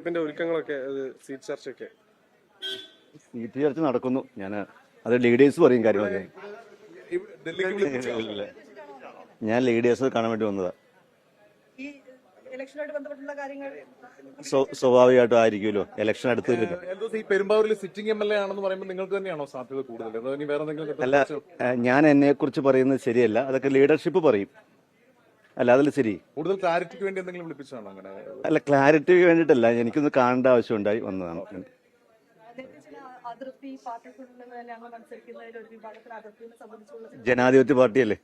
ഇതിന്റെ ഒരുക്കങ്ങളൊക്കെ seat ചർച്ചയൊക്കെ seat ചർച്ച നടക്കുന്നു. അത് ലീഡേഴ്സ് പറയും കാര്യങ്ങളൊക്കെ. ഞാൻ ലീഡേഴ്സ് കാണാൻ വേണ്ടി വന്നതാ. സ്വാഭാവികമായിട്ടും ആയിരിക്കുമല്ലോ, ഇലക്ഷൻ അടുത്ത് വരുമല്ലോ. ഈ പെരുമ്പാവൂരിൽ സിറ്റിംഗ് എം എൽ എ ആണെന്ന് പറയുമ്പോൾ നിങ്ങൾക്ക് തന്നെയാണോ സാധ്യത കൂടുതൽ? വേറെ എന്തെങ്കിലും? അല്ല, ഞാൻ എന്നെ കുറിച്ച് പറയുന്നത് ശരിയല്ല, അതൊക്കെ ലീഡർഷിപ്പ് പറയും. അല്ല, അതിൽ ശരി. കൂടുതൽ ക്ലാരിറ്റിക്ക് വേണ്ടി എന്തെങ്കിലും വിളിപ്പിച്ചാണോ അങ്ങനെ? അല്ല, ക്ലാരിറ്റിക്ക് വേണ്ടിയിട്ടല്ല, എനിക്കൊന്ന് കാണേണ്ട ആവശ്യമുണ്ടായി വന്നതാണ്. ജനാധിപത്യ പാർട്ടിയല്ലേ,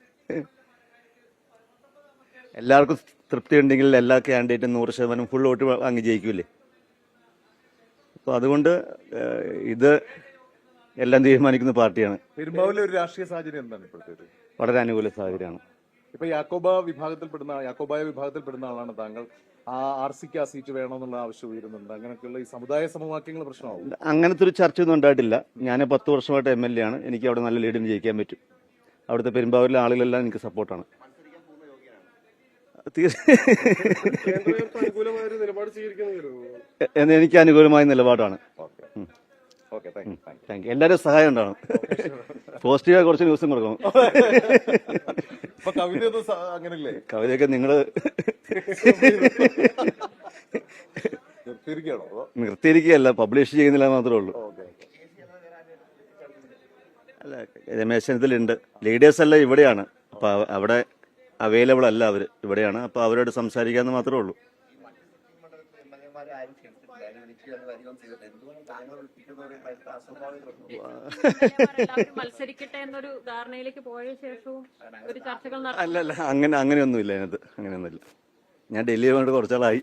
എല്ലാവർക്കും തൃപ്തി ഉണ്ടെങ്കിൽ എല്ലാ കാൻഡിഡേറ്റും 100% ഫുൾ വോട്ട് അങ്ങ് ജയിക്കൂലേ. അപ്പൊ അതുകൊണ്ട് ഇത് എല്ലാം തീരുമാനിക്കുന്ന പാർട്ടിയാണ്. പെരുമ്പാവൂരിലെ ഒരു രാഷ്ട്രീയ സാഹചര്യം എന്താണ് ഇപ്പോഴത്തെ? വളരെ അനുകൂല സാഹചര്യമാണ്. ഇപ്പൊ യാക്കോബായ വിഭാഗത്തിൽപ്പെടുന്ന ആളാണ് താങ്കൾ. ആ ആർസിക്ക് ആ സീറ്റ് വേണമെന്നുള്ള ആവശ്യം ഉയരുന്നുണ്ട്. അങ്ങനെയൊക്കെയുള്ള ഈ സമുദായ സമവാക്യങ്ങൾ പ്രശ്നമാവും. അങ്ങനത്തെ ഒരു ചർച്ചയൊന്നും ഉണ്ടായിട്ടില്ല. ഞാൻ 10 വർഷമായിട്ട് MLA ആണ്. എനിക്ക് അവിടെ നല്ല ലീഡിന് ജയിക്കാൻ പറ്റും. അവിടുത്തെ പെരുമ്പാവൂരിലെ ആളുകളെല്ലാം എനിക്ക് സപ്പോർട്ടാണ്. എനിക്ക് അനുകൂലമായ നിലപാടാണ്. Thank you. എല്ലാവരും സഹായം ഉണ്ടാവണം. പോസിറ്റീവായ കുറച്ച് ന്യൂസും കൊടുക്കണം. കവിതയൊക്കെ നിങ്ങള് നിർത്തിയിരിക്കുകയല്ല, പബ്ലിഷ് ചെയ്യുന്നില്ല മാത്രമേ ഉള്ളൂ. അല്ല, രമേശ് ചെന്നിത്തലയുണ്ട്. ലീഡേഴ്സ് എല്ലാം ഇവിടെയാണ്. അപ്പൊ അവിടെ അവൈലബിൾ അല്ല, അവര് ഇവിടെയാണ്. അപ്പൊ അവരോട് സംസാരിക്കാന്ന് മാത്രമേ ഉള്ളൂ. മത്സരിക്കട്ടെ എന്നൊരു ധാരണയിലേക്ക് പോയ ശേഷവും ഒരു ചർച്ചകൾ അല്ലല്ല, അങ്ങനെയൊന്നുമില്ല അതിനകത്ത്. അങ്ങനെയൊന്നുമില്ല. ഞാൻ ഡൽഹിയിൽ വന്നിട്ട് കുറച്ചാളായി.